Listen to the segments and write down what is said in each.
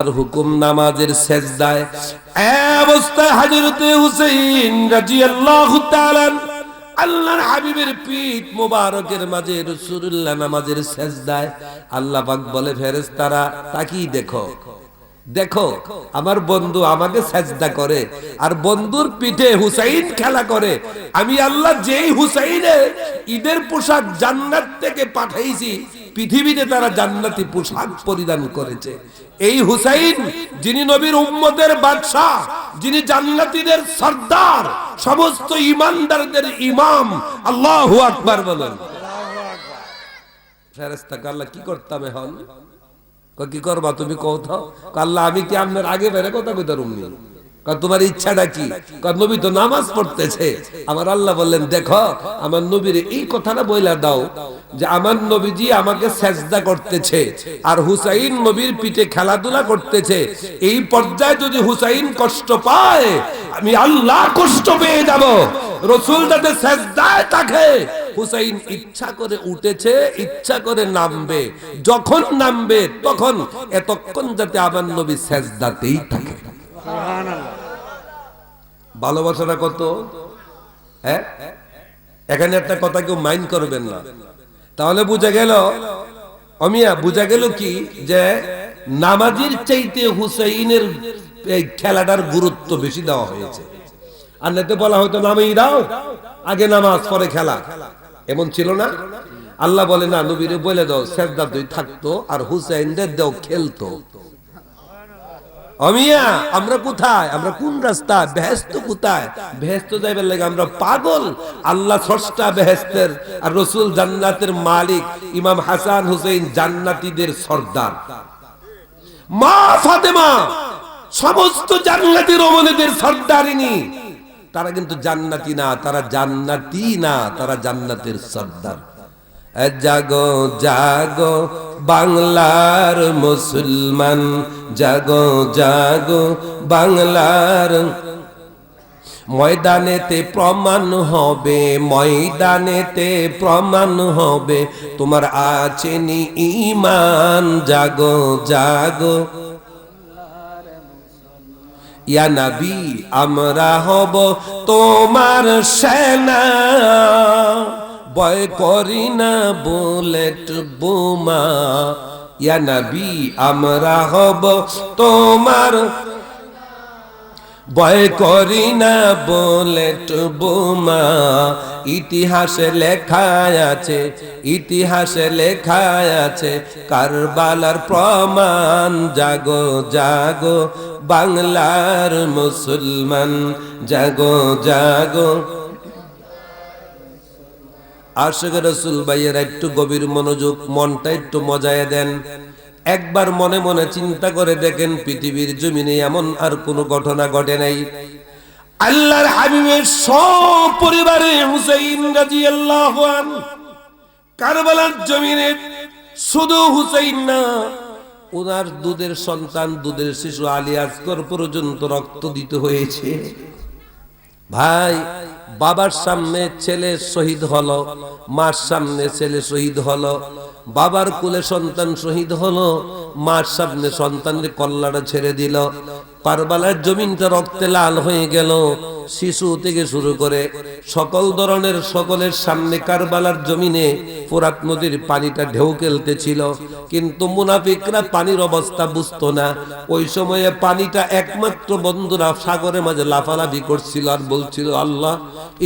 আর হুকুম নামাজের সেজদায় অবস্থায় হযরতে হুসাইন রাদিয়াল্লাহু তাআলা আল্লাহর হাবিবের পিঠ মোবারকের মাঝে রাসূলুল্লাহ নামাজের সেজদায় আল্লাহ পাক বলে ফেরেশতারা তাকিয়ে দেখো দেখো আমার বন্ধু আমাকে সেজদা করে আর বন্ধুর পিঠে হুসাইন খেলা করে। আমি আল্লাহ যেই হুসাইনের ঈদের পোশাক জান্নাত থেকে পাঠাইছি পৃথিবীতে তারা জান্নাতি পোশাক পরিধান করেছে। এই হুসাইন যিনি নবীর উম্মতের বাদশা, যিনি জান্নাতীদের সরদার, সমস্ত ঈমানদারদের ইমাম। আল্লাহু আকবার বলেন। ফেরেশতাকে আল্লাহ কি করতাম এখন? কি করবা তুমি কও? আল্লাহ আমি কি আপনার আগে বেরে কথা কইতে রুমনি? তোমার ইচ্ছাটা কি? নবী তো নামাজ পড়তেছে। আমার আল্লাহ বললেন দেখো আমার নবীর এই কথাটা বইলা দাও যে আমার নবীজি আমাকে সেজদা করতেছে আর হুসাইন নবীর পিঠে খেলাধুলা করতেছে। এই পর্যায়ে যদি হুসাইন কষ্ট পায় আমি আল্লাহ কষ্ট পেয়ে যাব। রাসূল যাতে সেজদায় থাকে, হুসাইন ইচ্ছা করে উঠেছে, ইচ্ছা করে নামবে, যখন নামবে তখন এতক্ষণ যাতে আমার নবী সেজদাতেই থাকে। ভালোবাসাটা কত! হ্যাঁ, এখানে একটা কথা কেউ মাইন্ড করবেন না। তাহলে বুঝা গেল অমিয়া, বুঝা গেল কি যে নামাজের চাইতে হুসাইনের খেলাটার গুরুত্ব বেশি দেওয়া হয়েছে। আর নাতে বলা হয়তো নামেই দাও, আগে নামাজ পরে খেলা, এমন ছিল না। আল্লাহ বলে না, নবীরে বলে দাও সেজদাতেই থাকতো আর হুসাইনদের দাও খেলতো। অমিয়া আমরা কোথায়? আমরা কোন রাস্তা? বেহেশত কোথায়? বেহেশত যাইবার লাগে আমরা পাগল। আল্লাহ স্রষ্টা বেহেশতের আর রাসূল জান্নাতের মালিক। ইমাম হাসান হুসাইন জান্নাতীদের সরদার। মা ফাতেমা সমস্ত জান্নাতি রমণীদের সরদারিনী। তারা কিন্তু জান্নাতি না, তারা জান্নাতি না, তারা জান্নাতের সরদার। জাগো জাগো বাংলার মুসলমান, জাগো জাগো বাংলার। ময়দানেতে প্রমাণ হবে, ময়দানেতে প্রমাণ হবে তোমার আছে নি ঈমান। জাগো জাগো ইয়া নবী আমরা হব তোমার সেনা, ভয় করি না বুলেট বোমা। ইয়া নবী আমরা হব তোমার, ভয় করি না বুলেট বোমা। ইতিহাসে লেখা আছে, ইতিহাসে লেখা আছে কারবালার প্রমাণ। জাগো জাগো বাংলার মুসলমান, জাগো জাগো। আশিক রাসূল ভাইয়েরা একটু গভীর মনোযোগ, মনটা একটু মজায় দেন। একবার মনে মনে চিন্তা করে দেখেন পৃথিবীর জমিনে এমন আর কোনো ঘটনা ঘটে নাই। আল্লাহর হাবিবের সপরিবারে হুসাইন রাদিয়াল্লাহু আনহু কারবালার জমিনে শুধু হুসাইন না, ওনার দুধের সন্তান, দুধের শিশু আলী আসগর পর্যন্ত রক্ত দিতে হয়েছে। ভাই, বাবার সামনে ছেলে শহীদ হলো, মার সামনে ছেলে শহীদ হলো, বাবার কোলে সন্তান শহীদ হলো, মার সামনে সন্তানের কল্লাটা ছেড়ে দিল। কারবালার জমিনটা রক্তে লাল হয়ে গেল। শিশু থেকে শুরু করে সকল ধরনের সকলের সামনে কারবালার জমিনে ফোরাত নদীর পানিটা ঢেউ খেলতেছিল। কিন্তু মুনাফিকরা পানির অবস্থা বুঝতো না। ওই সময়ে পানিটা একমাত্র বন্ধুরা সাগরের মাঝে লাফালাফি করছিল আর বলছিল আল্লাহ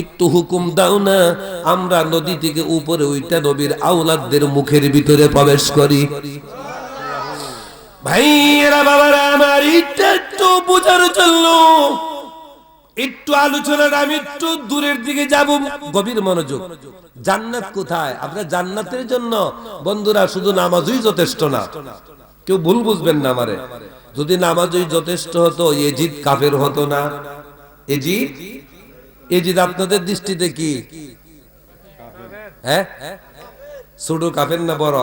একটু হুকুম দাও না, আমরা নদী থেকে উপরে উইটা নবীর আওলাদদের মুখের ভিতরে প্রবেশ করি। ভাইয়েরা বাবারা আমার, একটু বুঝার জন্য একটু আলোচনার আমি একটু দূরের দিকে যাব। গভীর মনোযোগ। জান্নাত কোথায়? আমরা জান্নাতের জন্য বন্ধুরা শুধু নামাজই যথেষ্ট না। কেউ ভুল বুঝবেন না আমারে। যদি নামাজই যথেষ্ট হতো এজিদ কাফের হতো না। এজিদ আপনাদের দৃষ্টিতে কি? হ্যাঁ, ছোট কাফের না বড়?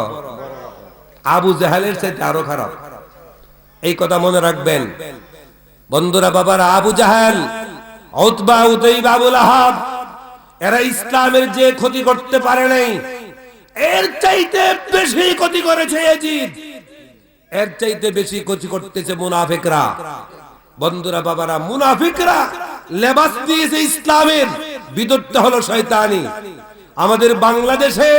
আবু জাহেলের চাইতে আরো খারাপ। এই কথা মনে রাখবেন বন্ধুরা বাবারা। আবু জাহেল, উতবা, উতাইবা, আবু লাহাব, এরা ইসলামের যে ক্ষতি করতে পারে নাই এর চাইতে বেশি ক্ষতি করেছে এজিদ। এর চাইতে বেশি ক্ষতি করতেছে মুনাফিকরা। বন্ধুরা বাবারা, মুনাফিকরা লেবাস দিয়েছে ইসলামের, ভিতরটা হলো শয়তানি। আমাদের বাংলাদেশে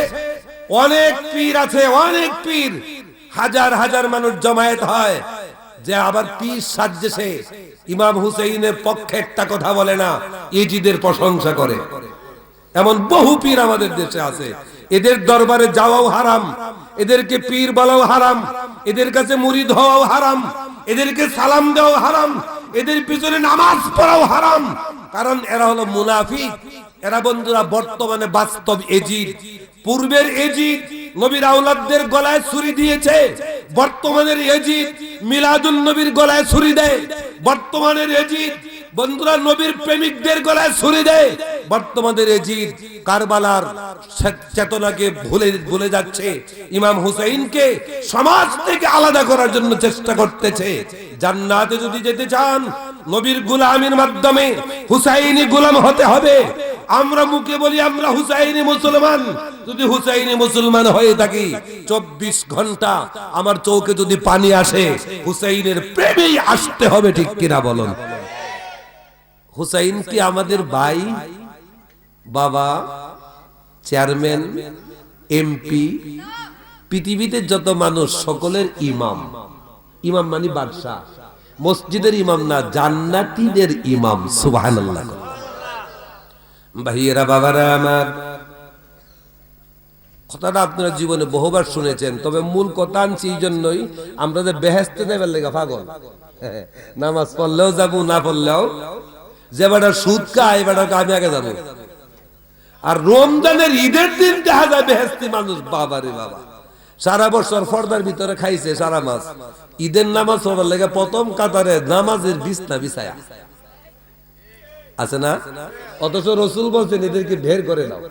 অনেক পীর আছে, অনেক পীর, হাজার হাজার মানুষ জমায়েত হয়, যে আবার পীর সাজছে ইমাম হুসাইনের পক্ষে একটা কথা বলে না, ইজিদের প্রশংসা করে। এমন বহু পীর আমাদের দেশে আছে। এদের দরবারে যাওয়াও হারাম, এদেরকে পীর বলাও হারাম, এদের কাছে মুরিদ হওয়াও হারাম, এদেরকে সালাম দেওয়াও হারাম, এদের পিছনে নামাজ পড়াও হারাম, কারণ এরা হলো মুনাফিক। এরা বন্ধুরা বর্তমানে বাস্তব এজিদ। পূর্বের এজিদ নবীর আওলাদদের গলায় ছুরি দিয়েছে, বর্তমানের এজিদ মিলাদুন নবীর গলায় ছুরি দেয়, বর্তমানের এজিদ বন্ধুরা নবীর প্রেমিকদের গলায় ছুরি দেয়, বর্তমানের এজিদ কারবালার চেতনাকে ভুলে যাচ্ছে, ইমাম হুসাইনকে সমাজ থেকে আলাদা করার জন্য চেষ্টা করতেছে। জান্নাতে যদি যেতে চান নবীর গোলামের মাধ্যমে হুসাইনি গোলাম হতে হবে। আমরা মুখে বলি আমরা হুসাইনি মুসলমান, যদি হুসাইনি মুসলমান হয়ে থাকি 24 ঘন্টা আমার চোখে যদি পানি আসে হুসাইনের প্রেমেই আসতে হবে, ঠিক কিনা বলুন? হুসাইন কি আমাদের ভাই, বাবা, চেয়ারম্যান, এমপি, পৃথিবীতে যত মানুষ সকলের ইমাম। ইমাম মানে বাদশাহ, মসজিদের ইমাম না, জান্নাতীদের ইমাম। সুবহানাল্লাহ। ভাইয়েরা বাবারা আমার, কথাটা আপনারা জীবনে বহুবার শুনেছেন, তবে মূল কথা আনছি এই জন্যই আমরা যে বেহেশতে যাবার লেগে পাগল। নামাজ পড়লেও যাবো, না পড়লেও, যে বেটা সুদ খায় বেটাকে আমি আগে যাবো। আর রমজানের ঈদের দিন দেখা যায় বেহেশতি মানুষ, বাবারে বাবা, সারা বছর পর্দার ভিতরে খাইছে সারা মাস, ঈদের নামাজ পড়ার লেগে প্রথম কাতারে নামাজের বিছনা বিছায়া আছে না? অথচ রাসূল বলছেন এদেরকে বের করে দাও।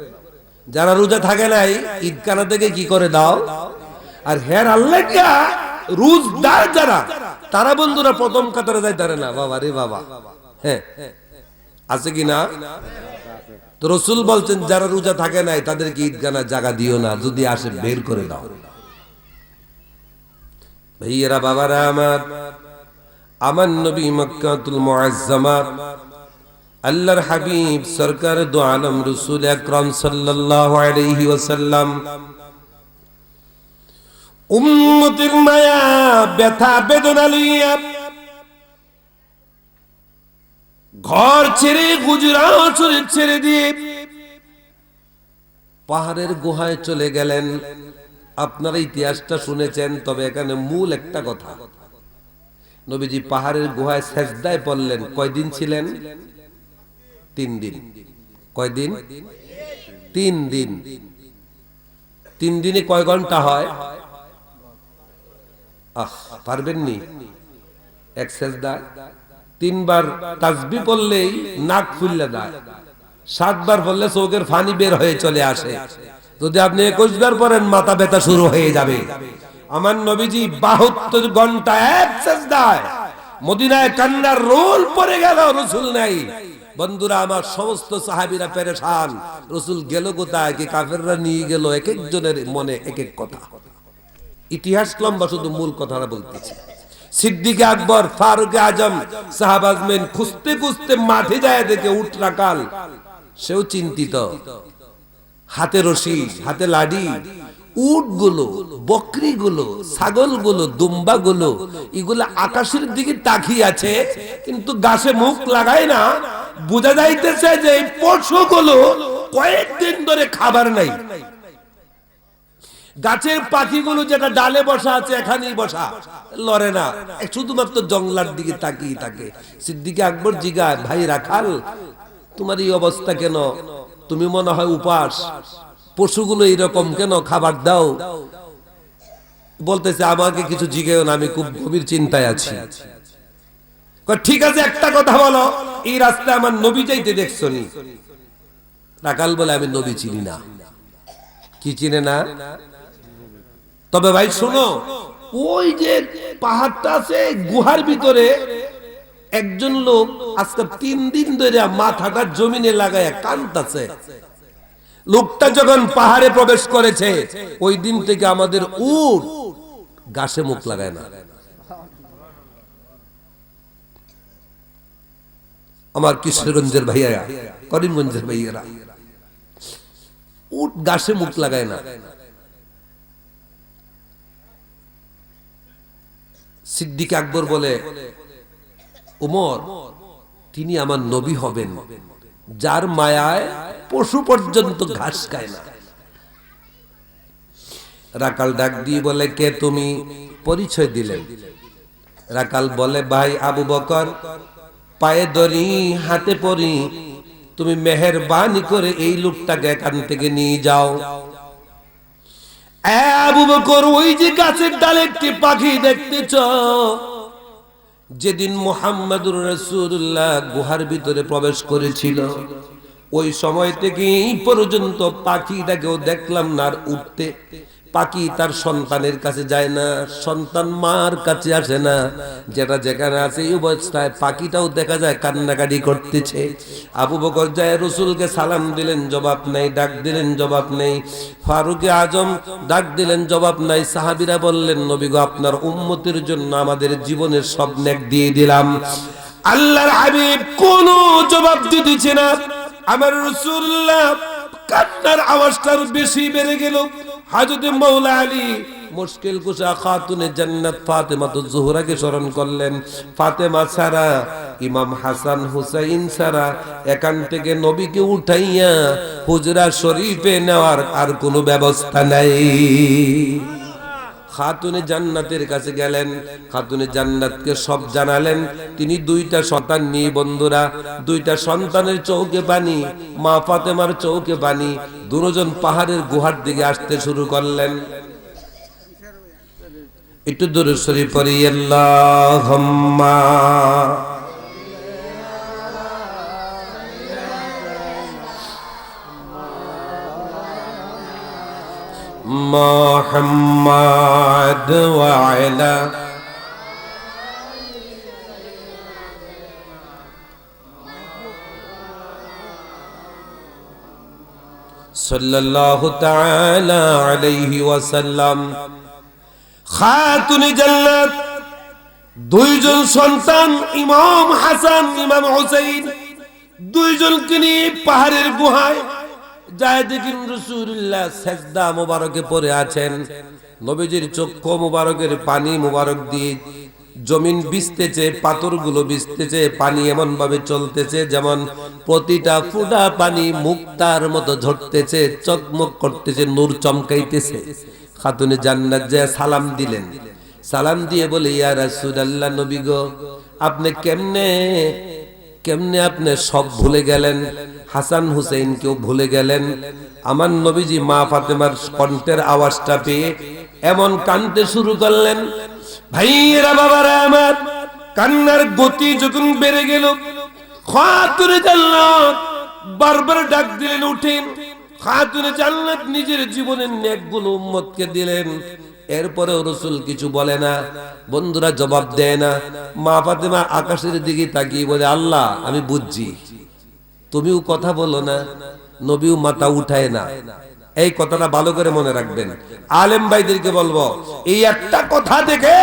যারা রোজা থাকে নাই ঈদখানা থেকে কি করে দাও। আর হের আল্লাহ রোজদার যারা, তারা বন্ধুরা প্রথম কাতারে যাইতে পারে না, বাবা রে বাবা। হ্যাঁ, আছে কি না? তো রাসূল বলছেন যারা রোজা থাকে নাই তাদেরকে ঈদখানা জায়গা দিও না, যদি আসে বের করে দাও। ভাইয়েরা বাবারা আমার, আমার নবী মক্কাতুল মুআজ্জামা আল্লাহর হাবিব সরকার দু আলম রাসূল আকরাম সাল্লাল্লাহু আলাইহি ওয়াসাল্লাম উম্মতের মায়া ব্যথা বেদনা লইয়া ঘর ছেড়ে গুজরাট শরীফ ছেড়ে দিয়ে পাহাড়ের গুহায় চলে গেলেন। আপনারা ইতিহাসটা শুনেছেন, তবে এখানে মূল একটা কথা, নবীজি পাহাড়ের গুহায় সেজদায় পড়লেন। কয়দিন ছিলেন? 3 দিন। কয়দিন? 3 দিন। 3 দিনে কয় ঘন্টা হয়? পারবেন নি? এক সেজদায় 3 বার তাসবিহ পড়লেই নাক ফুললে যায়, 7 বার পড়লে চোখের পানি বের হয়ে চলে আসে। যদি আপনি 21 বার পড়েন মাথা ব্যথা শুরু হয়ে যাবে। আমার নবীজি 72 ঘন্টা এক সেজদায়, মদিনায় কান্নার রোল পড়ে গেল, রাসূল নাই। বন্ধুরা আমার, সমস্ত সাহাবীরা পেরেশান, রাসূল গেল কোথায়, কি কাফেররা নিয়ে গেল? এক একজনের মনে এক এক কথা। ইতিহাস লম্বা, শুধু মূল কথাটা বলতেছি। সিদ্দিক আকবর, ফারুক আজম, সাহাবা আজমাইন খুঁজতে খুঁজতে মাঠে যায়, দেখে উট রাখাল, সেও চিন্তিত, হাতে রশি, হাতে লাঠি। উটগুলো, বকরিগুলো, ছাগলগুলো, দুম্বাগুলো, এগুলো আকাশের দিকে তাকিয়ে আছে, কিন্তু গাছে মুখ লাগায় না। বোঝা যাইতেছে যে এই পশুগুলো কয়েকদিন ধরে খাবার নাই। গাছের পাখিগুলো যেটা ডালে বসা আছে এখানেই বসা, লড়ে না, শুধুমাত্র জঙ্গলার দিকে তাকিয়ে থাকে। সিদ্দিক আকবর জিজ্ঞাসা, ভাই রাখাল, তোমার এই অবস্থা কেন? তুমি মনে হয় উপাস, পশুগুলো এরকম কেন, খাবার দাও। বলতেছে আমাকে কিছু জিজ্ঞেস না, আমি খুব গভীর চিন্তায় আছি। ঠিক আছে, একটা কথা বলো, এই রাস্তায় আমার নবী যাইতে দেখছো নি? রাখাল বলে আমি নবী চিনি না। কি চিনে না? তবে ভাই শোনো, ওই যে পাহাড়টা আছে গুহার ভিতরে, একজন লোক আজকে 3 দিন ধরে মাথাটা জমিনে লাগায় কাঁদতেছে। লোকটা যখন পাহাড়ে প্রবেশ করেছে ওই দিন থেকে আমাদের উট ঘাসে মুখ লাগায় না। আমার কিশোরগঞ্জের ভাইয়ারা, করিমগঞ্জের ভাইয়ারা, উট ঘাসে মুখ লাগায় না। সিদ্দিক আকবর বলে, উমর তিনি আমার নবী হবেন যার মায়ায় পশু পর্যন্ত ঘাস খায় না। রাকাল ডাক দিয়ে বলে, কে তুমি? পরিচয় দিলেন। রাকাল বলে, ভাই আবু বকর, পায়ে ধরি, হাতে পড়ি, তুমি মেহেরবানি করে এই লোকটাকে এখান থেকে নিয়ে যাও। আবু বকর, ওই যে গাছের ডালে একটি পাখি দেখতেছ, যেদিন মুহাম্মদুর রাসূলুল্লাহ গুহার ভিতরে প্রবেশ করেছিল ওই সময় থেকে এই পর্যন্ত পাখিটাকেও দেখলাম না আর উঠতে। পাখি তার সন্তানের কাছে যায় না, সন্তান মার কাছে আসে না। যেটা যেখানে আছে এই অবস্থায় পাখিটাও দেখা যায় কান্নাকাটি করতেছে। আবু বকর যায় রাসূলকে সালাম দিলেন, জবাব নাই, ডাক দিলেন, জবাব নেই। ফারুকে আজম ডাক দিলেন, জবাব নাই। সাহাবীরা বললেন, নবী গো, আপনার উম্মতের জন্য আমাদের জীবনের সব নেক দিয়ে দিলাম। আল্লাহর হাবিব কোনো জবাব দিতেছে না। আমার রাসূলুল্লাহ কান্নার আওয়াজটা বেশি বেড়ে গেল। হযরত মাওলা আলী মুশকিল কুশা খাতুনে জান্নাত ফাতেমাতুজ জোহরাকে স্মরণ করলেন। ফাতেমা ছাড়া, ইমাম হাসান হুসাইন ছাড়া এখান থেকে নবীকে উঠাইয়া হুজরা শরীফে নেওয়ার আর কোনো ব্যবস্থা নাই। খাতুনে জান্নাতের কাছে গেলেন, খাতুনে জান্নাতকে সব জানালেন। তিনি দুইটা সন্তান নিয়ে, বন্ধুরা, দুইটা সন্তানের চোখে পানি, মা ফাতেমার চোখে পানি, দুজন পাহাড়ের গুহার দিকে আসতে শুরু করলেন। একটু দুরূদ শরীফ পড়ি, আল্লাহুম্মা মুহাম্মাদ ওয়া আলা সাল্লাল্লাহু তাআলা আলাইহি ওয়াসাল্লাম। খাতুনে জান্নাত দুইজন সন্তান, ইমাম হাসান, ইমাম হুসাইন, দুইজনকে নিয়ে পাহাড়ের গুহায় যায়। দেখেন রাসূলুল্লাহ সিজদা মোবারকে পড়ে আছেন। নবীজির চক্ষু মোবারকের পানি মোবারক দিয়ে জমিন ভিজতেছে, পাথরগুলো ভিজতেছে, পানি এমন ভাবে চলতেছে যেমন প্রতিটা ফোঁটা পানি মুক্তার মতো ঝরতেছে, চকমক করতেছে, নূর চমকাইতেছে। খাতুনে জান্নাত যায় সালাম দিলেন। সালাম দিয়ে বলে, ইয়া রাসূলুল্লাহ, নবী গো, আপনি কেমনে আপনি সব ভুলে গেলেন? হাসান হুসাইন কেউ ভুলে গেলেন? আমার নবীজি মা ফাতেমার কণ্ঠের আওয়াজটা পেয়ে এমন কাঁদতে শুরু করলেন। ভাইয়েরা, বাবারা আমার, কান্নার গতি যখন বেড়ে গেল, খাতুনে জান্নাত বারবার ডাক দিলেন, উঠেন। খাতুনে জান্নাত নিজের জীবনের নেকগুলো উম্মতকে দিলেন। এরপরেও রাসূল কিছু বলে না, বন্ধুরা জবাব দেয় না। মা ফাতেমা আকাশের দিকে তাকিয়ে বলে, আল্লাহ আমি বুঝছি, তুমিও কথা বলো না, নবীও মাথা উঠায় না। এই কথাটা ভালো করে মনে রাখবেন। আলেম ভাইদেরকে বলবো, এই একটা কথা থেকে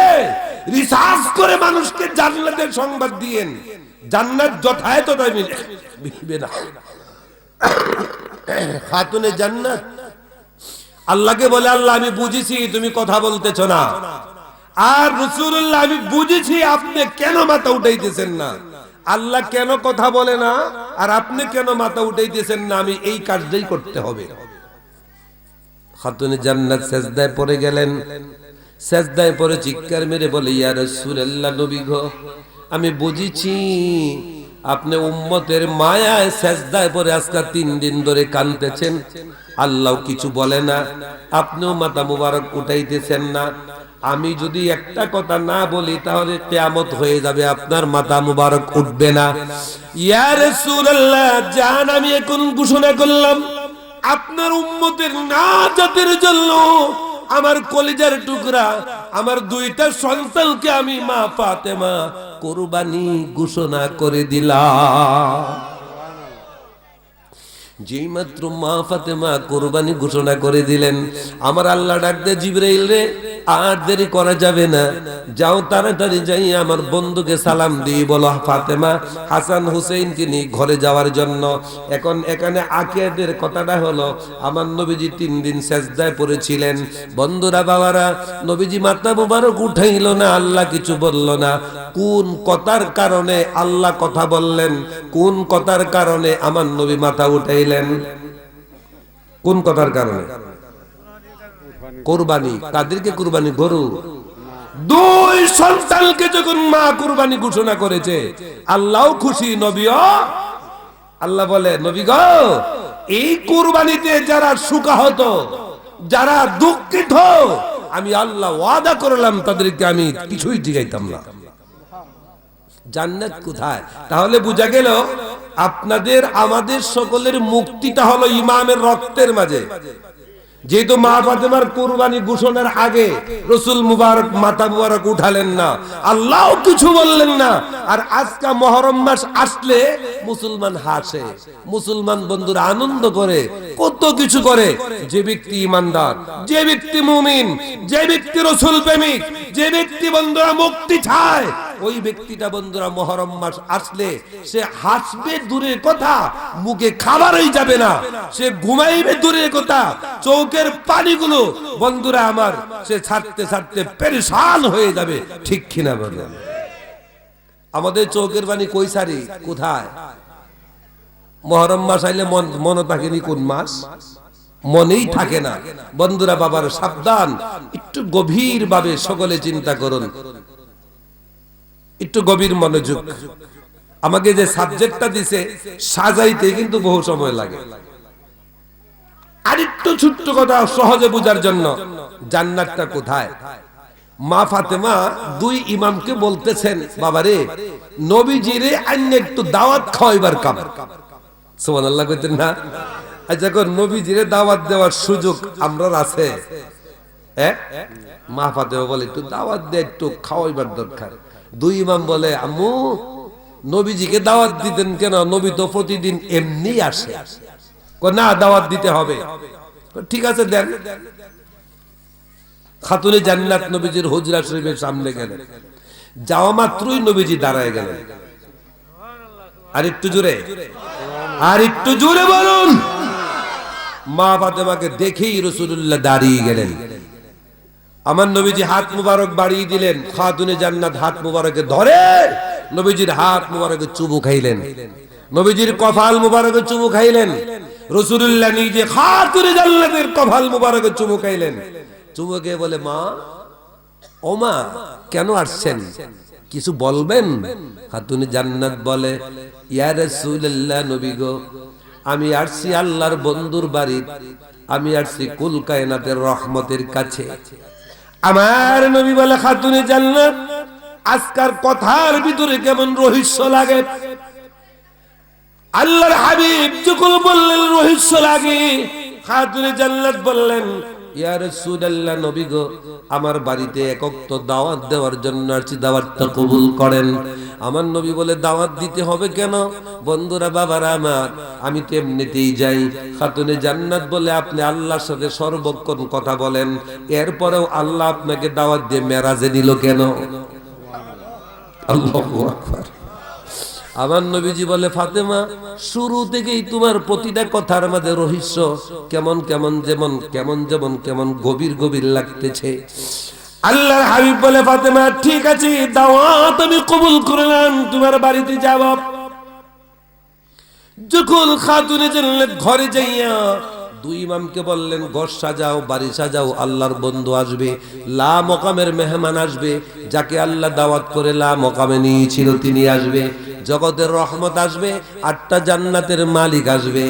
রিসার্চ করে মানুষকে জান্নাতের সংবাদ দিয়েন। জান্নাত যথায় তথায় মিলবে না। খাতুনে জান্নাত আল্লাহকে বলে, আল্লাহ আমি বুঝেছি তুমি কথা বলতেছ না, আর রাসূলুল্লাহ আমি বুঝেছি আপনি কেন মাথা উঠাইতেছেন না। আল্লাহ কেন কথা বলে না আর আপনি কেন মাথা উঠাইতেছেন না, আমি এই কাজটাই করতে হবে। খাতুনে জান্নাত সিজদায় পড়ে গেলেন। সিজদায় পড়ে চিৎকার মেরে বলে, ইয়া রাসূলুল্লাহ, নবী গো, আমি বুঝেছি আপনি উম্মতের মায়ায় সিজদায় পড়ে আজকে 3 দিন ধরে কাঁদতেছেন। আল্লাহ কিছু বলে না, আপনিও মাথা মুবারক উঠাইতেছেন না। আমি যদি একটা কথা না বলি তাহলে কিয়ামত হয়ে যাবে, আপনার মাথা মুবারক উঠবে না। ইয়া রাসূলুল্লাহ, জান আমি এখন ঘোষণা করলাম, আপনার উম্মতের নাজাতের জন্য আমার কলিজার টুকরা, আমার 2টা সন্তানকে আমি মা ফাতেমা কুরবানি ঘোষণা করে দিলাম। যেই মাত্র মা ফাতেমা কুরবানি ঘোষণা করে দিলেন, আমার আল্লাহ ডাক দে, জিবরাইল রে, আর দেরি করা যাবে না, যাও তাড়াতাড়ি যাই আমার বন্ধুকে সালাম দিয়ে বলো ফাতেমা হাসান হুসেইনকে নিয়ে ঘরে যাওয়ার জন্য। এখন এখানে আকিয়াদের কথাটা হলো আমার নবীজি 3 দিন সেজদায় পড়েছিলেন। বন্ধুরা বাবারা, নবীজি মাথা মুবারক উঠাইল না, আল্লাহ কিছু বলল না। কোন কথার কারণে আল্লাহ কথা বললেন? কোন কথার কারণে আমার নবী মাথা উঠাইলেন? কোন কথার কারণে? কুরবানি। কাদেরকে কুরবানি? গরু। 2 সন্তানকে যখন মা কুরবানি ঘোষণা করেছে, আল্লাহও খুশি, নবীও। আল্লাহ বলে, নবী গো, এই কুরবানিতে যারা সুখাহত, যারা দুঃখিত, আমি আল্লাহ ওয়াদা করলাম তাদেরকে আমি কিছুই জিগাইতাম না। জান্নাত কোথায়? তাহলে বোঝা গেল আপনাদের আমাদের সকলের মুক্তিটা হলো ইমামের রক্তের মাঝে। যেহেতু মা ফাতেমার কুরবানি ঘোষণার আগে রাসূল মুবারক মাথা মুবারক উঠালেন না, আল্লাহও কিছু বললেন না। আর আজকে মুহররম মাস আসলে মুসলমান হাসে, মুসলমান বন্ধুরা আনন্দ করে, কত কিছু করে। যে ব্যক্তি ইমানদার, যে ব্যক্তি মুমিন, যে ব্যক্তি রাসূল প্রেমিক, যে ব্যক্তি বন্ধুরা মুক্তি চায়, ওই ব্যক্তিটা বন্ধুরা মুহররম মাস আসলে সে হাসবে দূরের কথা, মুখে খাবারই যাবে না, সে ঘুমাইবে দূরের কথা, চোখের পানিগুলো বন্ধুরা আমার সে ছাড়তে ছাড়তে পেরেশান হয়ে যাবে। ঠিক কিনা বলেন? আমাদের চোখের পানি কই সারি? কোথায়? মুহররম মাস আইলে মনে থাকেনি কোন মাস? মনেই থাকে না। বন্ধুরা বাবার সাবধান, একটু গভীর ভাবে সকলে চিন্তা করুন, একটু গভীর মনোযোগ। আমাকে যে সাবজেক্টটা দিছে সাজাইতে কিন্তু বহু সময় লাগে। আরেকটু ছোট্ট কথা সহজে বোঝার জন্য, জান্নাতটা কোথায়? মা ফাতেমা 2 ইমামকে বলতেছেন, বাবারে নবীজিরে আন্য একটু দাওয়াত খাওয়াইবার কাম। সুবহানাল্লাহ কইতেন না? আচ্ছা, কোন নবীজিরে দাওয়াত দেওয়ার সুযোগ আমরার আছে? মা ফাতেমা বলে একটু দাওয়াত দে, একটু খাওয়াইবার দরকার। 2 ইমাম বলে, আম্মু নবীজিকে দাওয়াত দিতেন কেন? নবী তো প্রতিদিন এমনি আসে। না, দাওয়াত দিতে হবে। ঠিক আছে, দেন। খাতুনে জান্নাত নবীজির হুজরা শরীফের সামনে গেলেন, যাওয়া মাত্রই নবীজি দাঁড়ায় গেলেন। আর একটু জোরে, আর একটু জোরে বলুন। মা ফাতেমাকে দেখেই রাসূলুল্লাহ দাঁড়িয়ে গেলেন। আমার নবীজি হাত মুবারক বাড়িয়ে দিলেন, খাতুনে জান্নাত হাত মুবারকে ধরে নবীজির হাত মুবারকে চুমু খাইলেন, নবীজির কপাল মুবারকে চুমু খাইলেন। রাসূলুল্লাহ নিজে খাতুনে জান্নাতের কপাল মুবারকে চুমু খাইলেন। চুমু খেয়ে বলে, মা, ও মা, কেন আসছেন? কিছু বলবেন? খাতুনে জান্নাত বলে, ইয়া রাসূলুল্লাহ, নবী গো, আমি আসছি আল্লাহর বন্ধুর বাড়ি, আমি আসছি কুল কায়নাতের রহমতের কাছে। আমার নবী বলে, খাতুনে জান্নাত, আজকার কথার ভিতরে কেমন রহস্য লাগে। আল্লাহর হাবিব যখন বললেন রহস্য লাগে, খাতুনে জান্নাত বললেন, ইয়া রাসূলুল্লাহ, নবী গো, আমার বাড়িতে একক দাওয়াত দেওয়ার জন্য আসছি, দাওয়াতটা কবুল করেন। আমার নবী বলে, দাওয়াত দিতে হবে কেন? বন্ধুরা বাবারা আমার, আমি তো এমনিতেই যাই। খাতুনে জান্নাত বলে, আপনি আল্লাহর সাথে সর্বক্ষণ কথা বলেন, এরপরেও আল্লাহ আপনাকে দাওয়াত দিয়ে মেরাজে নিল কেন? আল্লাহু আকবার। আমার নবীজি বলে, ফাতেমা, শুরু থেকেই তোমার প্রতিটা কথার মধ্যে রহস্য কেমন কেমন যেমন কেমন যেমন কেমন গভীর গভীর লাগতেছে। আল্লাহর হাবিব বলে, ফাতেমা, ঠিক আছে, দাওয়াত আমি কবুল করলাম, তোমার বাড়িতে যাব। যখন খাতুনে জান্নাত ঘরে যাইয়া 2 ইমামকে বললেন, ঘর সাজাও, বাড়ি সাজাও, আল্লাহর বন্ধু আসবে, লা মকামের মেহমান আসবে, যাকে আল্লাহ দাওয়াত করে লা মকামে নিয়েছিল তিনি আসবে, জগতের রহমত আসবে, 8টা জান্নাতের মালিক আসবে,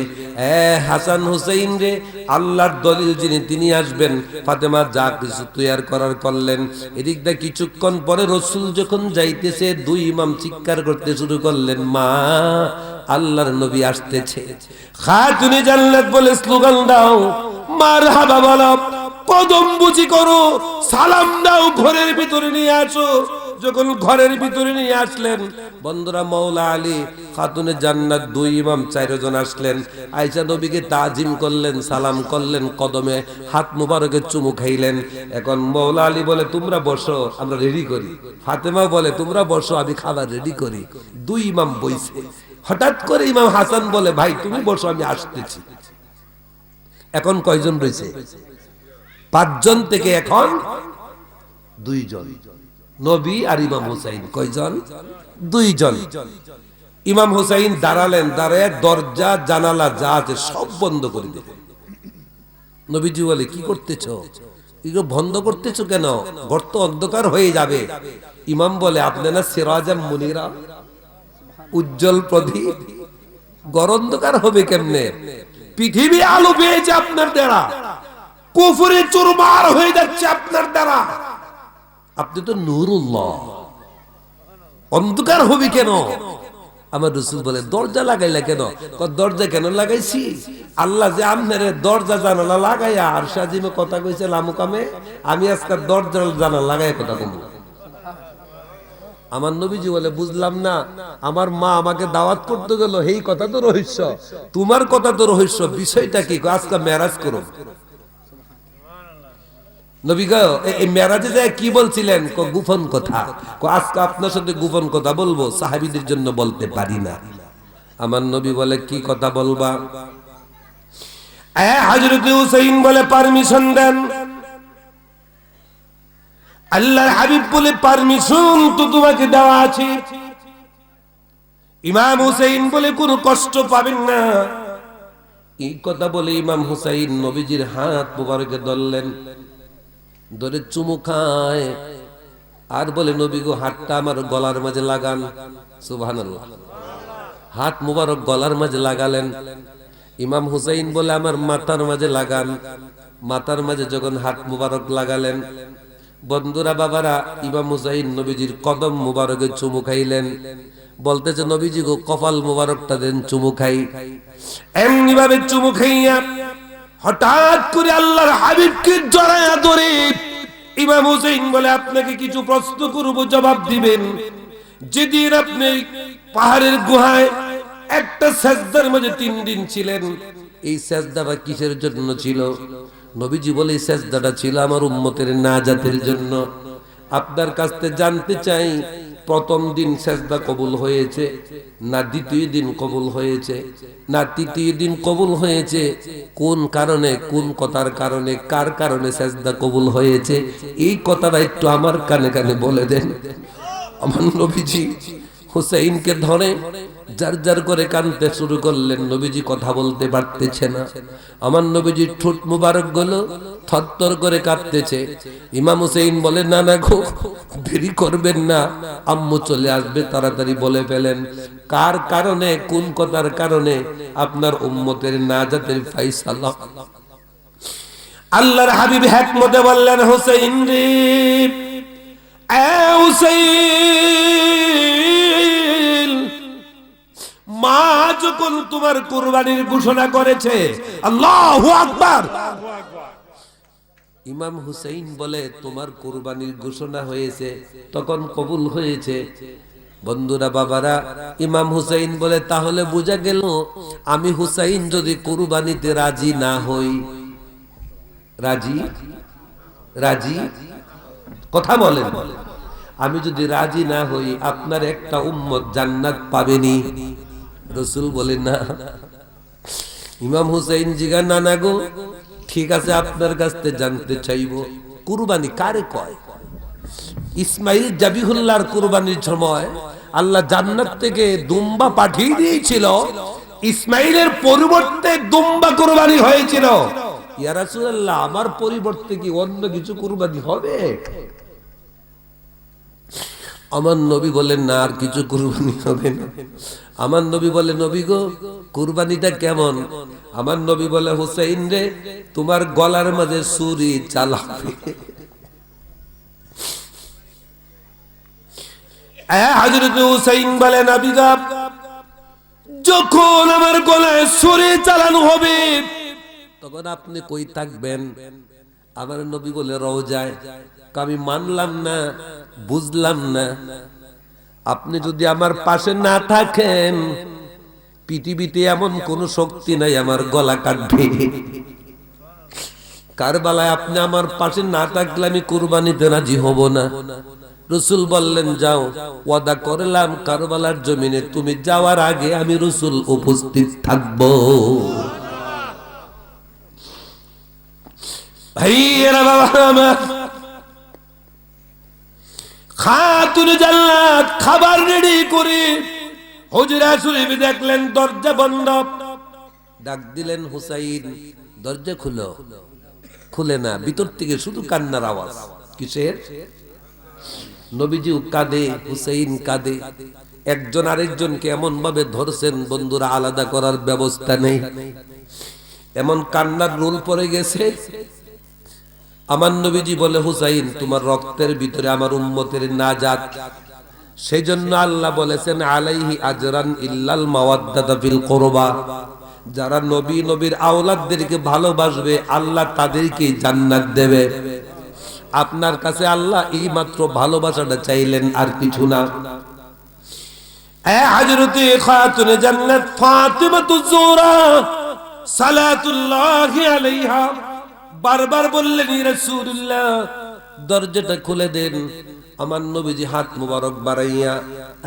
হাসান হুসাইন রে আল্লাহর দলিল যিনি তিনি আসবেন। ফাতেমা যা কিছু তৈয়ার করার করলেন। এদিক দিয়ে কিছুক্ষণ পরে রাসূল যখন যাইতেছে, 2 ইমাম চিৎকার করতে শুরু করলেন, মা, আল্লাহর নবী আসতেছে। খাতুনে জান্নাত বলে, স্লোগান দাও, মারহাবা বলো, কদম বুঝি করো, সালাম দাও, ঘরের ভিতরে নিয়ে আসো। যখন ঘরের ভিতরে নিয়ে আসলেন, বন্ধুরা মওলা আলী খাতুনে জান্নাত 2 ইমাম 4 জন আসলেন, আয়েশা নবীকে তাজিম করলেন, সালাম করলেন, কদমে হাত মুবারকে চুমু খাইলেন। এখন মওলা আলী বলে তোমরা বসো, আমরা রেডি করি। ফাতেমা বলে তোমরা বসো, আমি খাবার রেডি করি। 2 ইমাম বইছে। হঠাৎ করে ইমাম হাসান বলে ভাই তুমি বসো, আমি আসতেছি। এখন কয়জন রয়েছে? 5 জন থেকে এখন 2 জন, নবী আর ইমাম হুসাইন। কয়জন? 2 জন। ইমাম হুসাইন দাঁড়ালেন, দাঁড়ায় দরজা জানালা যা আছে সব বন্ধ করে দিলেন। নবীজি বলে কি করতেছো, এগুলো বন্ধ করতেছো কেন? গর্ত অন্ধকার হয়ে যাবে। ইমাম বলে আপনারা সিরাজাম মুনিরা, উজ্জ্বল প্রদীপ, গর অন্ধকার হবে কেমনে? পৃথিবী আলো পেয়েছে আপনার দ্বারা, কুফরে চুরমার হয়ে যাচ্ছে আপনার দ্বারা, আপনি তো নূরুল্লাহ, অন্ধকার হবে কেন? আমার রাসূল বলে দরজা লাগাইলা কেন? দরজা কেন লাগাইছি? আল্লাহ যে আমনেরে দরজা জানালা লাগাইয়া আর সাজিমে কথা কইছে লামুকামে, আমি আজকে দরজা জানালা লাগাই কথা কম। আমার নবীজি বলে বুঝলাম না, আমার মা আমাকে দাওয়াত করতে গেল, এই কথা তো রহস্য, তোমার কথা তো রহস্য, বিষয়টা কি? আজকে মেরাজ করো। নবী গো এই মেরাজে যায় কি বলছিলেন? গোপন কথা। আজকে আপনার সাথে গোপন কথা বলবো, সাহাবীদের জন্য বলতে পারি না। আমার নবী বলে কি কথা বলবা? হযরত হুসাইন বলে পারমিশন দেন। আল্লাহর হাবিব বলে পারমিশন তো তোমাকে দেওয়া আছে। ইমাম হুসাইন বলে কোনো কষ্ট পাবেন না। এই কথা বলে ইমাম হুসাইন নবীজির হাত মুবারকে ধরলেন, ধরে চুমু খায় আর বলে নবী গো হাতটা আমার গলার মাঝে লাগান। সুবহানাল্লাহ। হাত মুবারক গলার মাঝে লাগালেন। ইমাম হুসাইন বলে আমার মাথার মাঝে লাগান। মাথার মাঝে যখন হাত মুবারক লাগালেন, বন্ধুরা বাবারা, ইমাম হুসাইন নবীজির কদম মুবারকে চুমু খাইলেন। বলতেছে নবীজি গো কপাল মুবারকটা দেন চুমু খাই। এমনি ভাবে চুমু খাইয়া হঠাৎ করে আল্লাহর হাবিবকে জড়ায়া ধরে ইমাম হুসাইন বলে আপনাকে কিছু প্রশ্ন করব, জবাব দিবেন। যেদিন আপনি পাহাড়ের গুহায় একটা সেজদার মধ্যে 3 দিন ছিলেন, এই সেজদাটা কিসের জন্য ছিল? নবীজি বলে এই সেজদাটা ছিল আমার উম্মতের নাজাতের জন্য। আপনার কাছ থেকে জানতে চাই, প্রথম দিন সেজদা কবুল হয়েছে না দ্বিতীয় দিন কবুল হয়েছে না তৃতীয় দিন কবুল হয়েছে? কোন কারণে, কোন কথার কারণে, কার কারণে সেজদা কবুল হয়েছে? এই কথাটা একটু আমার কানে কানে বলে দেন। আমার নবীজি হুসাইনকে ধরে জার জার করে কাঁদতে শুরু করলেন। নবীজি কথা বলতে পারতেছে না। আমার নবীজির ঠোঁট মুবারক গুলো থরথর করে কাঁপতেছে। ইমাম হুসাইন বলে না না গো, দেরি করবেন না, আম্মু চলে আসবে, তাড়াতাড়ি বলে ফেলেন কার কারণে, কোন কথার কারণে আপনার উম্মতের নাজাতের ফয়সালা। আল্লাহর হাবিব হিকমতে বললেন হুসাইন রে, হুসাইন, মা যখন তোমার কুরবানির ঘোষণা করেছে, আল্লাহু আকবার, ইমাম হুসাইন বলে তোমার কুরবানির ঘোষণা হয়েছে, তখন কবুল হয়েছে। বন্ধুরা বাবারা, ইমাম হুসাইন বলে তাহলে বোঝা গেল আমি হুসাইন যদি কুরবানিতে রাজি না হই, রাজি রাজি কথা বলেন, আমি যদি রাজি না হই আপনার একটা উম্মত জান্নাত পাবেনি? রাসূল বলেন না। ইমাম হুসাইন জিগা না না গো, ঠিক আছে আপনার কাছ থেকে জানতে চাইবো কুরবানি কারে কয়? ইসমাইল জাবিহুল্লাহর কুরবানির সময় আল্লাহ জান্নাত থেকে দুম্বা পাঠিয়ে দিয়েছিল, ইসমাইলের পরিবর্তে দুম্বা কুরবানি হয়েছিল। ইয়া রাসূলুল্লাহ, আমার পরিবর্তে কি অন্য কিছু কুরবানি হবে? আমার নবী বলেন না, আর কিছু কুরবানি হবে না। আমার নবী বলে নবী গো কুরবানিটা কেমন? আমার নবী বলে হুসাইন রে, তোমার গলার মাঝে ছুরি চালাবে। হযরত হুসাইন বলে নবী গো, যখন আমার গলায় ছুরি চালানো হবে তখন আপনি কই থাকবেন? আমার নবী বলে রওজায়। আমি মানলাম না, বুঝলাম না, আপনি যদি আমার পাশে না থাকেন পৃথিবীতে এমন কোন শক্তি নাই আমার গলা কাটবে। কারবালায় আপনি আমার পাশে না থাকলে আমি কুরবানিতে রাজি হব না। রাসূল বললেন যাও, ওয়াদা করলাম কারবালার জমিনে তুমি যাওয়ার আগে আমি রাসূল উপস্থিত থাকব। ভাইয়েরা বাবা আমার, খাতুনে জান্নাত খাবার রেডি করে হুজরা শরীফে দেখলেন দরজা বন্ধ। ডাক দিলেন হুসাইন, দরজা খুলো। খুলে না, ভিতর থেকে শুধু কান্নার আওয়াজ। কিসের? নবীজি কাঁদে, হুসাইন কাঁদে। একজন আরেকজনকে এমন ভাবে ধরছেন বন্ধুরা, আলাদা করার ব্যবস্থা নেই। এমন কান্নার রোল পড়ে গেছে। আমার নবীজি বলে, হুসাইন তোমার রক্তের ভিতরে আমার উম্মতের নাজাত। সেই জন্য আল্লাহ বলেছেন আলাইহি আজরান ইল্লাল মাওয়াদ্দাতা ফিল কুরবা। যারা নবী নবীর আওলাদদেরকে ভালোবাসবে আল্লাহ তাদেরকে জান্নাত দেবে। আপনার কাছে আল্লাহ এই মাত্র ভালোবাসাটা চাইলেন, আর কিছু না। হযরতে খাতুনে জান্নাত ফাতিমাতুজ জোহরা সালাতুল্লাহি আলাইহা বারবার বললেন, ইয়া রাসূলুল্লাহ দরজাটা খুলে দেন। আমার নবীজি হাত মুবারক বাড়াইয়া,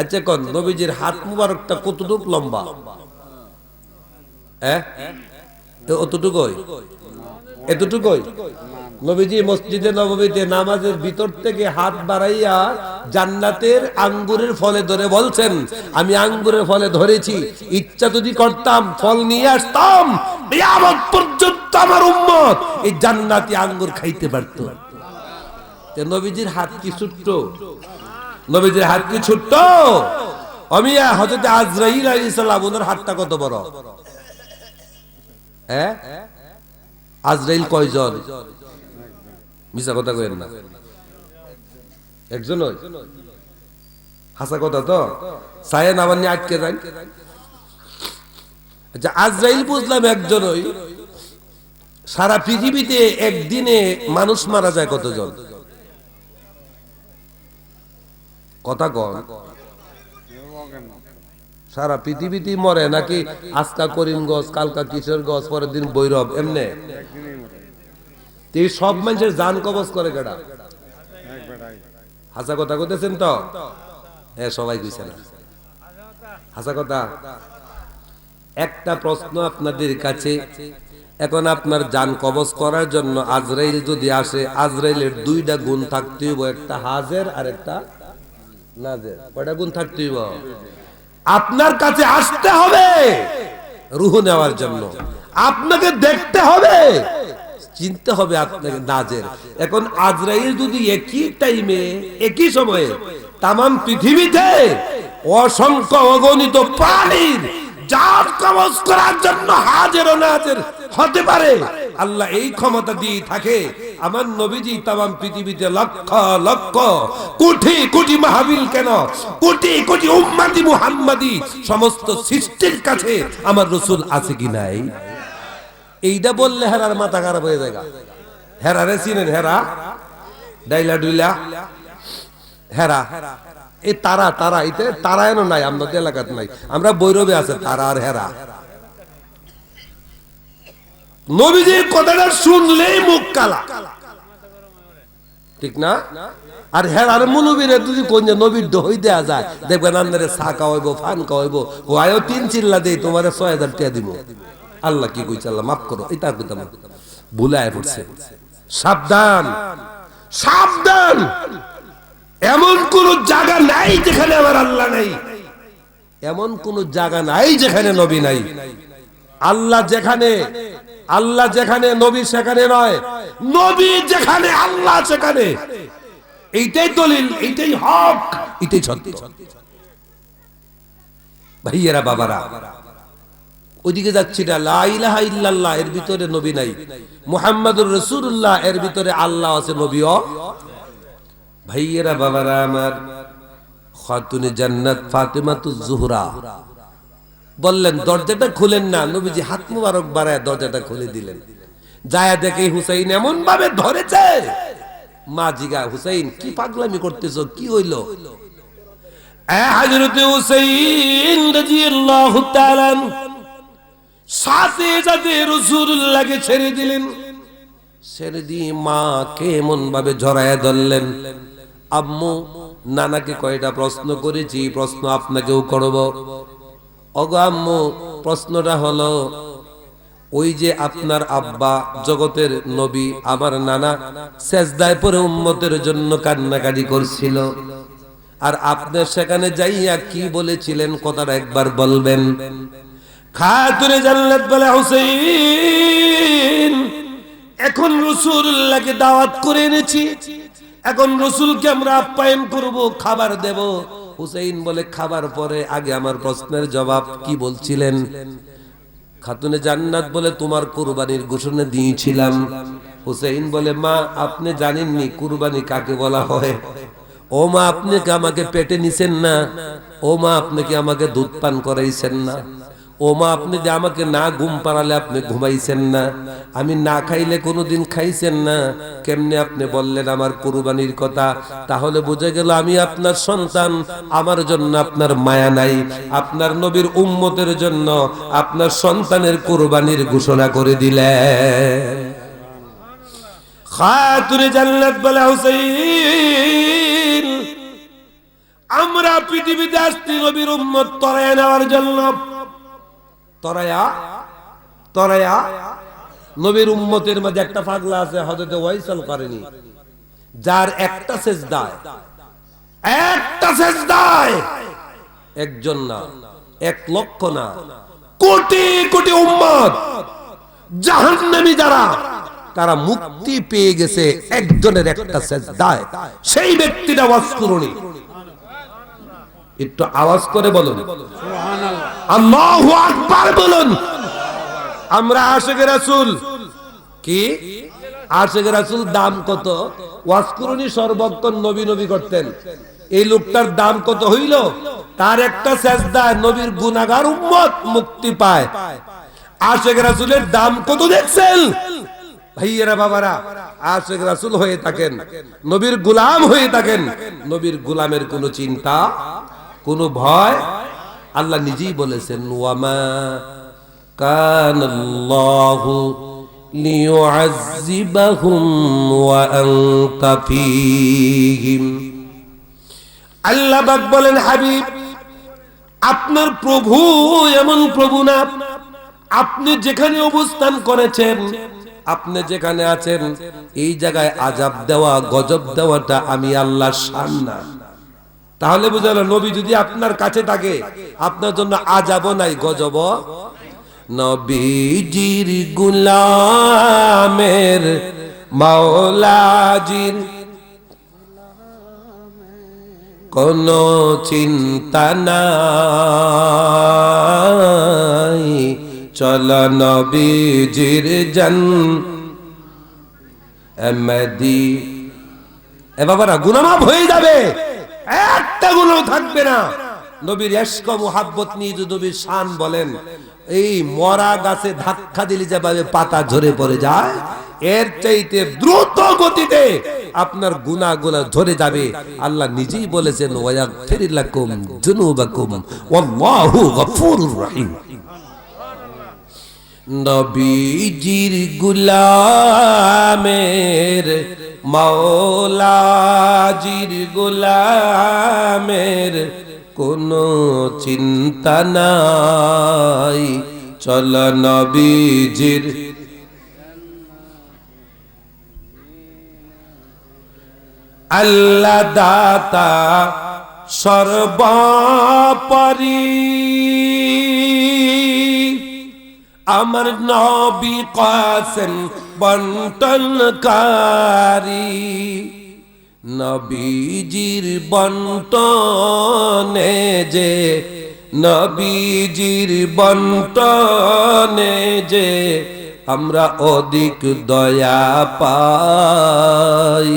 আচ্ছা কোন নবীজির হাত মুবারকটা কতটুকু লম্বা? অতটুকুই, এতটুকুই। নবীজি মসজিদে নববীতে নামাজের ভিতর থেকে হাত বাড়াইয়া জান্নাতের আঙ্গুরের ফলে ধরে বলছেন, আমি আঙ্গুরের ফলে ধরেছি, ইচ্ছা যদি করতাম ফল নিয়ে আসতাম, কিয়ামত পর্যন্ত আমার উম্মত এই জান্নাতি আঙ্গুর খাইতে পারত। নবীজির হাত কি ছোট্ট? নবীজির হাত কি ছোট্ট? অমিয়া হযরত আজরাইল আলাইহিস সালাম ওনার হাতটা কত বড়? আজরাইল কয়জন? মিছা কথা কইেন না, একজন। হাসা কথা তো সায়া নামানি আটকে যান। আচ্ছা আজরাইল বুঝলাম একজনই। সারা পৃথিবীতে একদিনে মানুষ মারা যায় কতজন? কথা কন। সারা পৃথিবীতে মরে নাকি? আজকা করিমগঞ্জ, কালকা কিশোরগঞ্জ, পরের দিন বৈরব, এমনে সব মানুষের জান কবজ করে কেডা? হাসা কথা কইতেছেন তো? হ্যাঁ সবাই কইছে না হাসা কথা। একটা প্রশ্ন আপনাদের কাছে, এখন আপনার জান কবজ করার জন্য আজরাইল যদি আসে, আজরাইলের দুইটা গুণ থাকতে হইব, একটা হাজের আর একটা নাজের। কয়টা গুণ থাকতে হইব? আপনার কাছে আসতে হবে রূহ নেওয়ার জন্য, আপনাকে দেখতে হবে, চিনতে হবে আপনাকে নাজের। এখন আজরাইল যদি একই টাইমে একই সময়ে তামাম পৃথিবীতে অসংখ্য অগণিত প্রাণীর জান কবজ করার জন্য হাজের ও নাজের হতে পারে, আল্লাহ এই ক্ষমতা দিয়ে থাকে, আমার নবীজি তামাম পৃথিবীতে লক্ষ লক্ষ কোটি কোটি মাহফিল কেন, কোটি কোটি উম্মতি মুহাম্মাদি সমস্ত সৃষ্টির কাছে আমার রাসূল আছে কি নাই? এইটা বললে হেরার মাথা খারাপ হয়ে যায়। হেরারে চিনেন? হেরা ডাইলা ডুইলা হেরা, এই তারা তারা এতে তারা এনো নাই, আমাদের এলাকাত নাই, আমরা বৈরবে আছে তারা আর হেরা। নবীজির কথাটা শুনলেই মুখ কালা, ঠিক না? আর হেরার মুলুবিরে যদি কোন নবীর দই দেয়া যায়, দেখবেন আন্দারে চা খাওয়াইব, ফান খাওয়াইব, ও আয়ো 3 চিল্লা দেই তোমার 6000 টাকা দিব। আল্লাহ কি কইছে? আল্লাহ মাফ করো, এটা কইতাম ভুলায় পড়ছে। সাবধান সাবধান, এমন কোন জায়গা নাই যেখানে আমার আল্লাহ নাই, এমন কোন জায়গা নাই যেখানে নবী নাই। আল্লাহ যেখানে, আল্লাহ যেখানে নবী সেখানে নয়, নবী যেখানে আল্লাহ সেখানে। এইটাই দলিল, এইটাই হক, এটাই সত্য। ভাইয়েরা বাবারা, ওইদিকে যাচ্ছি না, লা ইলাহা ইল্লাল্লাহ এর ভিতরে নবী নাই, মুহাম্মাদুর রাসূলুল্লাহ এর ভিতরে আল্লাহ আছে, নবীও। ভাইয়েরা বাবারা আমার, খাতুনে জান্নাত ফাতিমাতুজ জোহরা বললেন দরজাটা খুলেন না। নবীজি হাত মুবারক বাড়ায় দরজাটা খুলে দিলেন। যায় দেখে হুসাইন এমন ভাবে ধরেছে, মা জিগা, হুসাইন কি পাগলামি করতেছো, কি হইলো? হযরত হুসাইন রাদিয়াল্লাহু তাআলা সাথে সাথে রাসূলুল্লাহকে ছেড়ে দিলেন। ছেড়ে দিয়ে মাকে এমন ভাবে জড়ায়া ধরলেন, আম্মু নানাকে কয়টা প্রশ্ন করেছি, প্রশ্ন আপনাকেও করব। ওগো আম্মু, প্রশ্নটা হলো, ওই যে আপনার আব্বা জগতের নবী আমার নানা সেজদায় পড়ে উম্মতের জন্য কান্নাকাটি করছিল, আর আপনি সেখানে যাইয়া কি বলেছিলেন কথাটা একবার বলবেন। খাতুনে জান্নাত বলে, হুসাইন এখন রাসূলুল্লাহকে দাওয়াত করে এনেছি, এখন রাসূলকে আমরা আপ্যায়ন করব, খাবার দেব। হুসাইন বলে, খাবার পরে, আগে আমার প্রশ্নের জবাব কি বলছিলেন? খাতুনে জান্নাত বলে, তোমার কুরবানির ঘোষণা দিয়েছিলাম। হুসাইন বলে, মা আপনি জানেননি কুরবানি কাকে বলা হয়? ও মা, আপনি কি আমাকে পেটে নিছেন না? ও মা, আপনি কি আমাকে দুধ পান করাইছেন না? ও মা, আপনি যে আমাকে না ঘুম পাড়ালে আপনি ঘুমাইছেন না? আমি না খাইলে কোনোদিন খাইছেন না? কেমনে আপনি বললেন আমার কুরবানির কথা? তাহলে বুঝে গেল আমি আপনার সন্তান, আমার জন্য আপনার মায়া নাই। আপনার নবীর উম্মতের জন্য আপনার সন্তানের কুরবানির ঘোষণা করে দিলেন। খাতুনে জান্নাত বলে, হুসাইন আমরা পৃথিবীতে আসছি নবীর উম্মত তরায়া নেওয়ার জন্য। তরায়া নবীর উম্মতের মাঝে একটা পাগলা আছে, হযরত ওয়াইসাল করেনি, যার একটা সেজদায় একজন না, 1 লক্ষ না, কোটি কোটি উম্মত জাহান্নামী যারা, তারা মুক্তি পেয়ে গেছে একজনের একটা সেজদায়। সেই ব্যক্তিটা ওয়াজ করুনি, একটু আওয়াজ করে বলুন সুবহানাল্লাহ, আল্লাহু আকবার বলুন। আমরা আশিকে রাসূল, কি আশিকে রাসূল দাম কত? ওয়াজ করুনি সর্বক্ষণ নবী নবী করতেন, এই লোকটার দাম কত হইল? তার একটা সেজদায় নবীর গুনাহগার উম্মত মুক্তি পায়। আশিকে রাসূলের দাম কত দেখছেন ভাইয়েরা বাবারা? আশিক রাসূল হয়ে থাকেন, নবীর গোলাম হয়ে থাকেন, নবীর গোলামের কোনো চিন্তা, কোনো ভয়। আল্লাহ নিজেই বলেছেন, ওয়ামা কানাল্লাহু লিয়ুআযযিবাহুম ওয়া আনতা ফীহিম। আল্লাহ পাক বলেন, হাবিব আপনার প্রভু এমন প্রভু না, আপনি যেখানে অবস্থান করেছেন, আপনি যেখানে আছেন, এই জায়গায় আযাব দেওয়া, গজব দেওয়াটা আমি আল্লাহর শান না। তাহলে বুঝালো, নবী যদি আপনার কাছে থাকে, আপনার জন্য আযাবও নাই, গজবও। নবীজির গোলামের মাওলাজির কোনো চিন্তা নাই, চল নবীজির জান্নাতি। এ বাবারা, গুনাহ মাফ হয়ে যাবে, একটা গুনাহ থাকবে না। নবীর ইশক ও মুহাব্বত নিয়ে যদি নবীর শান বলেন, এই মরা গাছে ধাক্কা দিলে যেভাবে পাতা ঝরে পড়ে যায়, এর চাইতে দ্রুত গতিতে আপনার গুনাহগুলো ঝরে যাবে। আল্লাহ নিজেই বলেছেন, ওয়াগফির লাকুম যুনুবাকুম ওয়াল্লাহু গফুরুর রহিম। নবীজির গোলামের মাওলাজির গোলামের কোনো চিন্তা নাই, চল নবীজির। আল্লাহ দাতা সর্বোপরি, আমার নবী কাসেম বন্টনকারী, নবীজির বন্টনে যে, নবীজির বন্টনে যে আমরা অধিক দয়া পাই,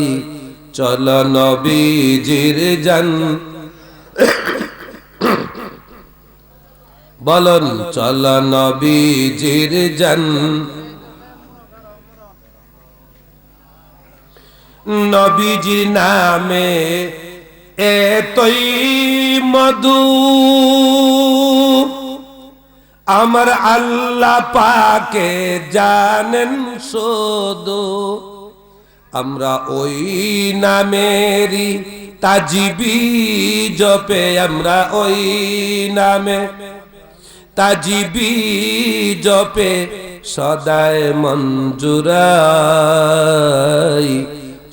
চল নবীজির বলুন, চল নবীজির নবীজির নামে এতই মধু, আমার আল্লাহ পাকে জানেন শুধু। আমরা ওই নামেরই তাজিবি জপে, আমরা ওই নামে তাজিবি জপে সদাই মঞ্জুরাই।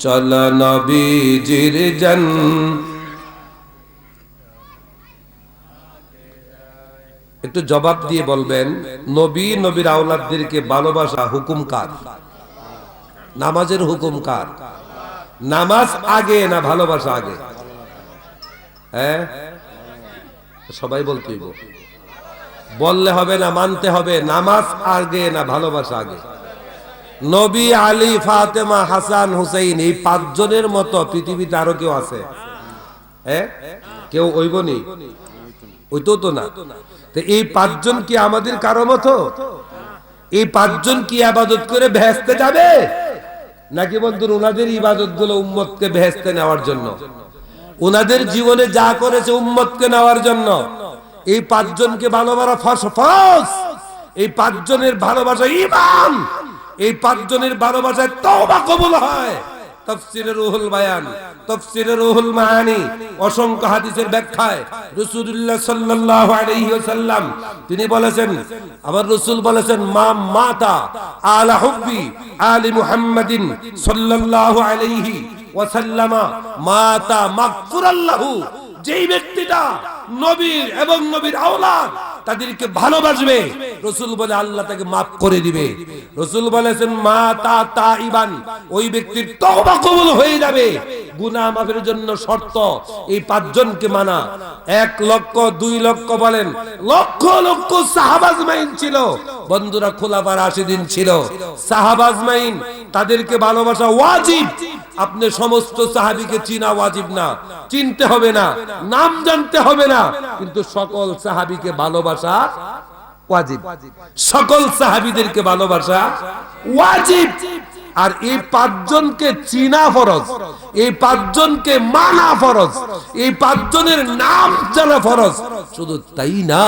চল নবীজির জান। একটু জবাব দিয়ে বলবেন, নবী নবীর আওলাদদেরকে ভালোবাসা হুকুম কার? নামাজের হুকুম কার? নামাজ আগে না ভালোবাসা আগে? হ্যাঁ, সবাই বলতে বললে হবে না, মানতে হবে। নামাজ আগে না ভালোবাসা আগে? নবী, আলী, ফাতেমা, হাসান, হুসাইন, এই পাঁচজনের মতো পৃথিবীতে আরো কেউ আছে? হ্যাঁ, কেউ ওইবনি? ওইতো তো না। তো এই পাঁচজন কি আমাদের কারো মতো? এই পাঁচজন কি ইবাদত করে বেহেশতে যাবে, নাকি বন্ধুরা ওনাদের ইবাদত গুলো উম্মতকে বেহেশতে নেওয়ার জন্য? ওনাদের জীবনে যা করেছে উম্মতকে নেওয়ার জন্য। এই পাঁচজনকে ভালোবাসা ফরজ। এই পাঁচজনের ভালোবাসা ঈমান। এই পাঁচজনের ভালোবাসায় তওবা কবুল হয়। তাফসীরে রুহুল বায়ান, তাফসীরে রুহুল মাআনি, অসংখ্য হাদিসের ব্যাখ্যায় রাসূলুল্লাহ সাল্লাল্লাহু আলাইহি ওয়াসাল্লাম তিনি বলেছেন, আমার রাসূল বলেছেন, মা মাতা আলা হুব্বি আলি মুহাম্মাদিন সাল্লাল্লাহু আলাইহি ওয়াসাল্লামা মাতা মাগফুরাল্লাহু। যেই ব্যক্তিটা নবীর এবং নবীর আওলাদ তাদেরকে ভালোবাসবে, রাসূল বলে আল্লাহ তাকে maaf করে দিবে। রাসূল বলেছেন, মাতা তাইবান, ওই ব্যক্তির তওবা কবুল হয়ে যাবে। গুনাহ মাফের জন্য শর্ত এই পাঁচজনকে মানা। 1 লক্ষ 2 লক্ষ বলেন, লক্ষ লক্ষ সাহাবা আজমাইন ছিল বন্ধুরা, খোলাফা রাশিদিন ছিল, সাহাবা আজমাইন, তাদেরকে ভালোবাসা ওয়াজিব। আপনি সমস্ত সাহাবীকে চিনা ওয়াজিব না, চিনতে হবে না, নাম জানতে হবে না, কিন্তু সকল সাহাবীকে ভালোবাসা ওয়াজিব। সকল সাহাবীদেরকে ভালোবাসা ওয়াজিব। আর এই পাঁচজনকে চিনা ফরজ, এই পাঁচজনকে মানা ফরজ, এই পাঁচজনের নাম জানা ফরজ। শুধু তাই না,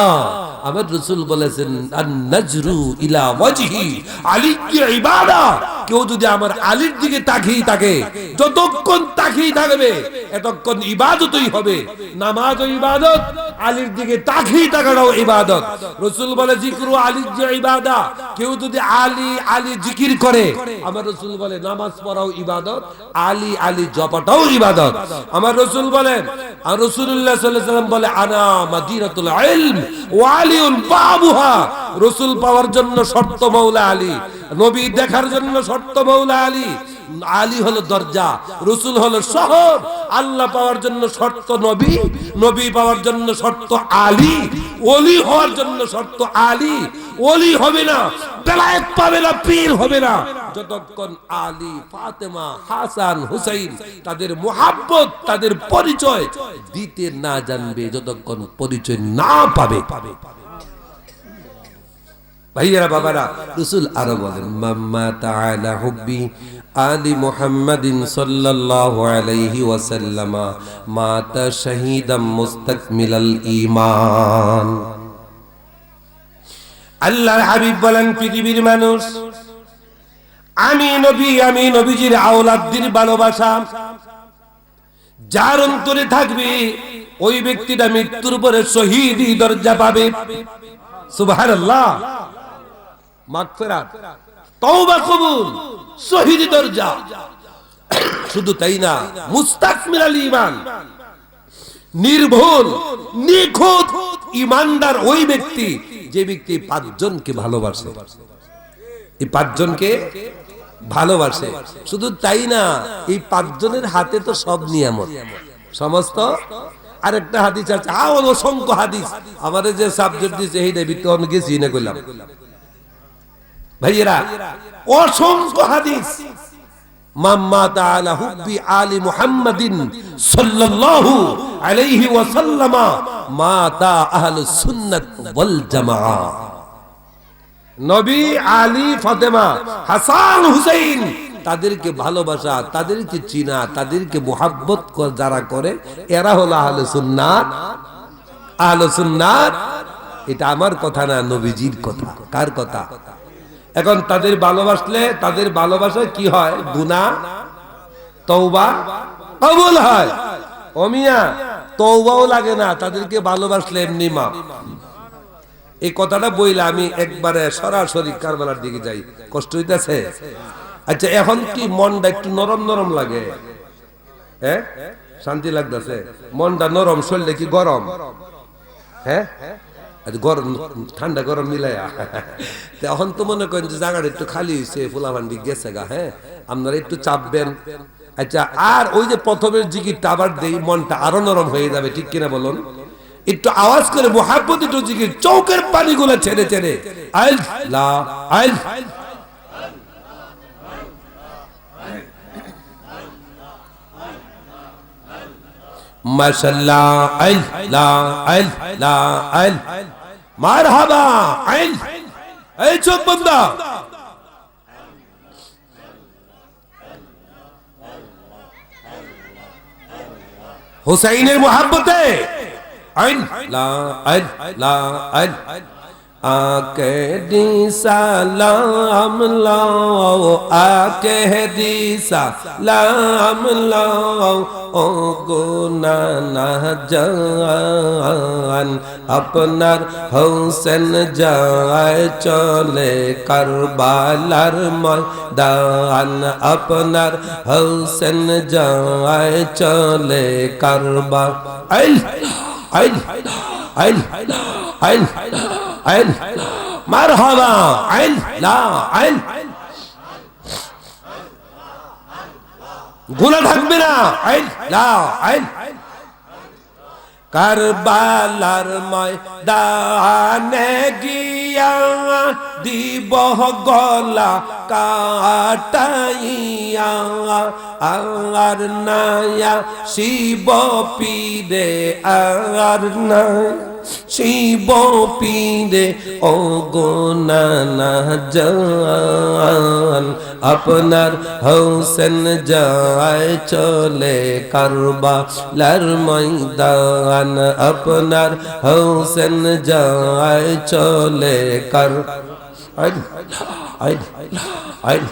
আমার রাসূল বলেছেন, আন-নাজরু ইলা ওয়াজহি আলী ইবাদা। কেউ যদি আমার আলীর দিকে তাকিয়ে থাকে, যতক্ষণ তাকিয়ে থাকবে এতক্ষণ ইবাদতই হবে। নামাজও ইবাদত, আলীর দিকে তাকিয়ে থাকাটাও ইবাদত। রাসূল বলে, জিকরু আলী ইবাদা। কেউ যদি আলী আলী জিকির করে, আমার রাসূল বলে নামাজ পড়াও ইবাদত, আলী আলী জপাটাও ইবাদত। আমার রাসূল বলেন, আর রাসূলুল্লাহ সাল্লাল্লাহু আলাইহি ওয়াসাল্লাম বলে, আনা মাদিনাতুল ইলম ওয়া আলিউল বাবুহা। রাসূল পাওয়ার জন্য শর্ত মাওলা আলী, নবী দেখার জন্য শর্ত মাওলা আলী। আলী হলো দরজা, রাসূল হলো শহর। আল্লাহ পাওয়ার জন্য শর্ত নবী, নবী পাওয়ার জন্য শর্ত আলী, ওলি হওয়ার জন্য শর্ত আলী। ওলি হবে না, বেলায়েত পাবে না, পীর হবে না যতক্ষণ আলী, ফাতেমা, হাসান, হুসাইন তাদের মুহাব্বত, তাদের পরিচয় দিতে না জানবে, যতক্ষণ পরিচয় না পাবে। ভাইয়েরা বাবারা, রাসূল আরো বলেন, মাম্মা তাআলা হুব্বি আলি মুহাম্মাদিন সাল্লাল্লাহু আলাইহি ওয়াসাল্লাম মাতা শাহীদাম মুস্তাকমিলাল ঈমান। আল্লাহর হাবিব বলেন, পৃথিবীর মানুষ, আমি নবীজির আওলাদদের ভালোবাসা যার অন্তরে থাকবে, ওই ব্যক্তিটা মৃত্যুর পরে শহীদি দরজা পাবে। সুবহানাল্লাহ। মাগফিরাত, তওবা কবুল, শহীদি দরজা। শুধু তাই না, মুস্তাকমিলাল ঈমান, নির্ভুল নিখুঁত ঈমানদার ওই ব্যক্তি যে ব্যক্তি পাঁচজনকে ভালোবাসে। এই পাঁচজনকে ভালোবাসে। শুধু তাই না, এই পাঁচজনের হাতে তো সব নিয়ামত, সমস্ত। আরেকটা হাদিস আছে, অসংখ্য হাদিস আমাদের যে সাবজেক্ট দিয়েছে এই ভিত্তি অনেকে চিনে করলাম ভাইয়েরা, অসংখ্য হাদিস। মাম্মা তাআলা হুব্বি আলি মুহাম্মাদিন সাল্লাল্লাহু আলাইহি ওয়াসাল্লাম মাতা আহলুস সুন্নাত ওয়াল জামাআহ। নবী, আলী, ফাতেমা, হাসান, হুসাইন তাদেরকে ভালোবাসা, তাদেরকে চিনা, তাদেরকে মুহাব্বত যারা করে এরা হলো আহলে সুন্নাত। আহলে সুন্নাত এটা আমার কথা না, নবীজির কথা। কার কথা? এখন তাদের ভালোবাসলে তাদের ভালোবাসা কি হয়? গুনাহ তওবা কবুল হয়। ও মিয়া, তওবাও লাগে না, তাদেরকে ভালোবাসলে এমনি মাপ। এই কথাটা বইলে আমি একবারে সরাসরি কারবালার দিকে যাই। কষ্ট হইতেছে? আচ্ছা, এখন কি মনটা একটু নরম নরম লাগে? হ্যাঁ, শান্তি লাগতেছে? মনটা নরম, শরীরটা কি গরম? হ্যাঁ, গরম ঠান্ডা গরম মিলাইয়া। এখন তো মনে করেন যে জায়গাটা একটু খালি হয়েছে, ফুলাভান্ডি গেছে গা। হ্যাঁ, আপনারা একটু চাপবেন। আচ্ছা, আর ওই যে প্রথমের জিকিরটা আবার দেই, মনটা আরো নরম হয়ে যাবে, ঠিক কিনা বলুন? একটু আওয়াজ করে মুহাব্বত একটু জিকির, চৌকের পানিগুলো ছেড়ে ছেড়ে আল্লাহ আল্লাহ মাশাআল্লাহ আল্লাহ আল্লাহ আল্লাহ মারহাবা আল্লাহ। এই চোখ বন্ধ। হুসাইনের মুহাব্বতে আল্লাহ আল্লাহ আল্লাহ आके दी सलाम लाओ, आके दी सलाम लाओ, ओ गुना ना जान अपनार হোসেন যায় চলে কারবালার ময়দান, আপনার হোসেন যায় চলে কারবাল। আইল আইল আইল আইল আইল মারহাবা আইল লা আইল। গুনাহ থাকবে না। আইল লা আইল। কারবালার ময়দানে গিয়া দিব গলা কাটাইয়া, আর নায়া শিব পীরে, আর না শিব পীরে ও গোনা না জান আপনার হোসেন যায় চলে কারবালার ময়দান, আপনার হোসেন যায় চলে কার আইল আইল আইল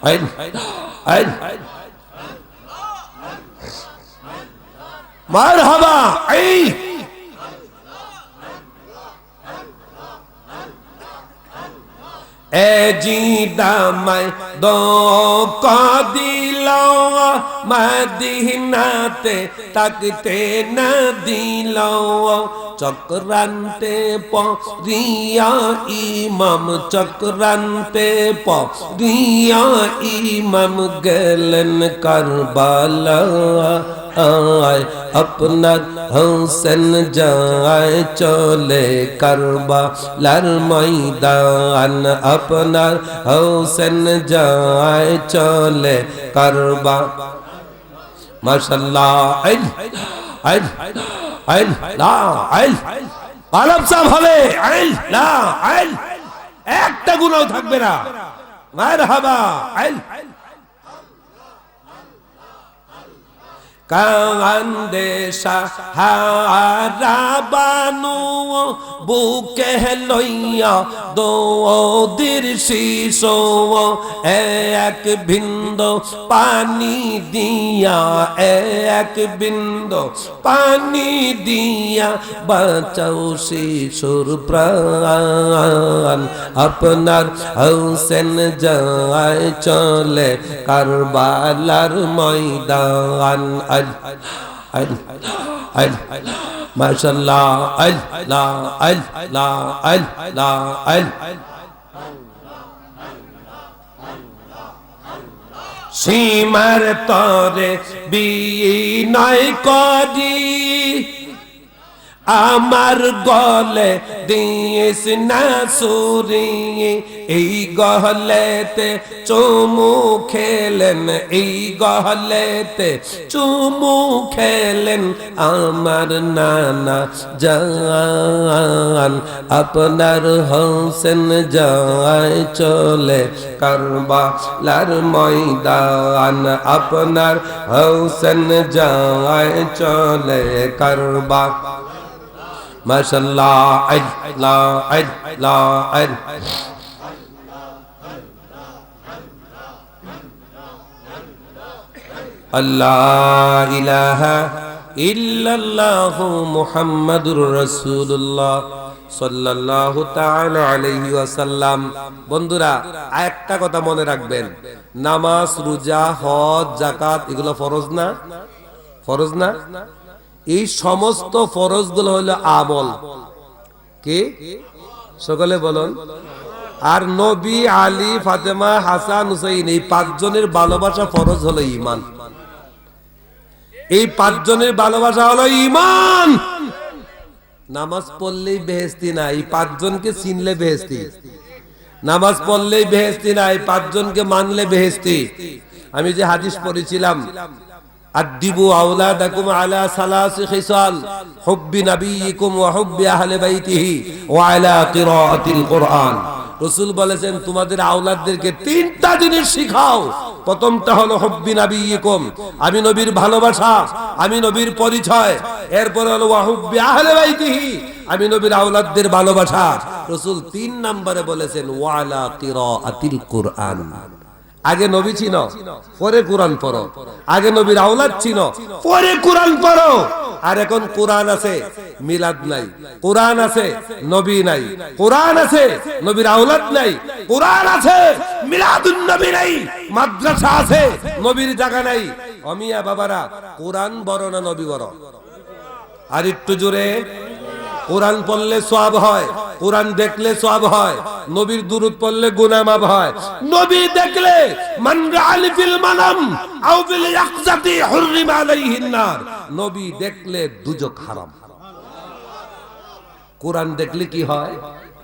আইল আইল মারহাবা। এই এ জিদামাই দোকা দিল মদিনাতে তাকতে না দিল, চক্রান্তে পরিয়া ইমাম, চক্রান্তে পরিয়া ইমাম গেলেন কারবালা, আপনার হোসেন যায় চলে কারবালার ময়দান, আপনার হোসেন যায় চলে কারবা। মাশাআল্লাহ আইল আইল আইল লা আইল আলাপ সাহেব হবে। আইল লা আইল, একটা গুনাহ থাকবে না। মারহাবা আইল। কান্দে সাহারা বানু বুকে লইয়া দোদির শিশো, এক বিন্দু পানি দিয়া, এক বিন্দু পানি দিয়া বাঁচাও শিশুর প্রাণ, আপনার হোসেন যায় চলে কারবালার ময়দান। আল আল আল মাশাআল্লাহ আল লা আল লা আল লা আল। সীমার তরে বিনয় করি আমার গলে দিস না সুরি, এই গলেতে চুমু খেলেন, এই গলেতে চুমু খেলেন আমার নানা জান। আপনার হোসেন যায় চলে কারবালার ময়দান, আপনার হোসেন যায় চলে কারবা। মাশাআল্লাহ আল্লাহ আল্লাহ আল্লাহ ইলাহা ইল্লাল্লাহু মুহাম্মাদুর রাসূলুল্লাহ সাল্লাল্লাহু তাআলা আলাইহি ওয়াসাল্লাম। বন্ধুরা, একটা কথা মনে রাখবেন, নামাজ, রোজা, হজ, যাকাত এগুলো ফরজ না? ফরজ না? এই সমস্ত ফরজগুলো হলো আমল। কি সকলে বলুন? আর নবী, আলী, ফাতেমা, হাসান, হুসাইন এই পাঁচজনের ভালোবাসা ফরজ হলো ঈমান। এই পাঁচজনের ভালোবাসা হলো ঈমান। নামাজ পড়লেই বেহেশতি না, এই পাঁচজনকে চিনলে বেহেশতি। নামাজ পড়লেই বেহেশতি না, এই পাঁচজনকে মানলে বেহেশতি। আমি যে হাদিস পড়েছিলাম, আদিবু আওলাদাকুম আলা সালাসি খিসাল, হুব্বি নবিয়িকুম ওয়া হুব্বি আহলি বাইতিহি ওয়া আলা কিরাআতিল কুরআন। রাসূল বলেছেন, তোমাদের আওলাদদেরকে তিনটা জিনিস শিখাও। প্রথমটা হলো হুব্বি নবিয়িকুম, আমি নবীর ভালোবাসা, আমি নবীর পরিচয়। এরপর হলো ওয়া হুব্বি আহলি বাইতিহি, আমি নবীর আওলাদদের ভালোবাসা। রাসূল 3 নম্বরে বলেছেন ওয়া আলা কিরাআতিল কুরআন। আগে নবী চিনো, পরে কোরআন পড়ো। আগে নবীর আওলাদ চিনো, পরে কোরআন পড়ো। আর এখন কোরআন আছে, মিলাদ নাই। কোরআন আছে, নবী নাই। কোরআন আছে, নবীর আওলাদ নাই। কোরআন আছে, মিলাদুন নবী নাই। মাদ্রাসা আছে, নবীর জায়গা নাই। অমিয়া বাবারা, কোরআন বড় না নবী বড়? আর একটু জোরে। কোরআন পড়লে সওয়াব হয়, কোরআন দেখলে সওয়াব হয়, নবীর দুরূদ পড়লে গুনাহ মাফ হয়। নবী দেখলে মান রাআল ফিল মানাম আও বিল ইয়াকযাতি হুররিমা আলাইহিন নার, নবী দেখলে দুজক হারাম। কোরআন দেখলে কি হয়?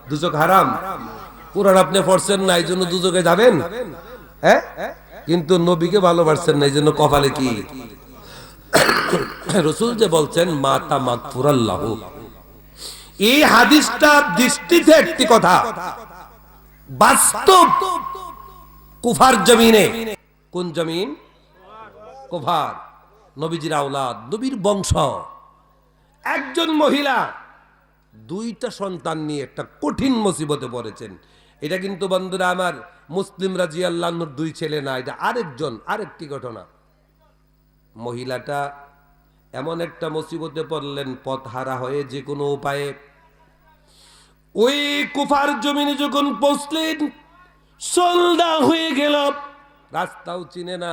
দুজক হারাম। কোরআন আপনি পড়ছেন না, এইজন্য দুজকে যাবেন? হ্যাঁ, কিন্তু নবীকে ভালোবাসছেন না, এইজন্য কপালে কি? রাসূল যে বলছেন মাতা মাগফুরাল্লাহু, এই হাদিসটা দৃষ্টিতে একটি কথা, বাস্তব কুফার জমিনে। কোন জমিন? কুফার। নবীজির আওলাদ, নবীর বংশ। একজন মহিলা 2টা সন্তান নিয়ে একটা কঠিন মুসিবতে পড়েছেন। এটা কিন্তু বন্ধুরা আমার মুসলিম রাদিয়াল্লাহু আনহুর 2 ছেলে না, এটা আরেকটি ঘটনা। মহিলাটা এমন একটা মুসিবতে পড়লেন, পথহারা হয়ে যে কোনো উপায়ে ওই কুফার জমিনে যখন পৌঁছলেন, সন্ধ্যা হয়ে গেল। রাস্তাও চিনে না,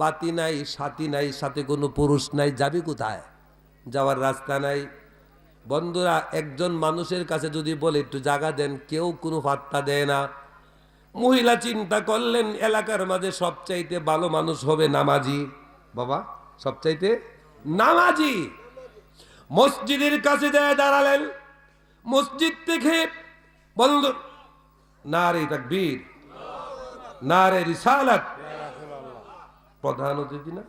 বাতি নাই, সাথী নাই, সাথে কোনো পুরুষ নাই, যাবে কোথায়? যাওয়ার রাস্তা নাই। বন্ধুরা, একজন মানুষের কাছে যদি বলে একটু জায়গা দেন, কেউ কোনো পাত্তা দেয় না। মহিলা চিন্তা করলেন, এলাকার মাঝে সবচাইতে ভালো মানুষ হবে নামাজি। বাবা, সবচাইতে নামাজি। মসজিদের কাছে দাঁড়ালেন। মসজিদ থেকে বন্ধু নারে তাকবীর, নারে রিসালাত। প্রধান অতিথি না,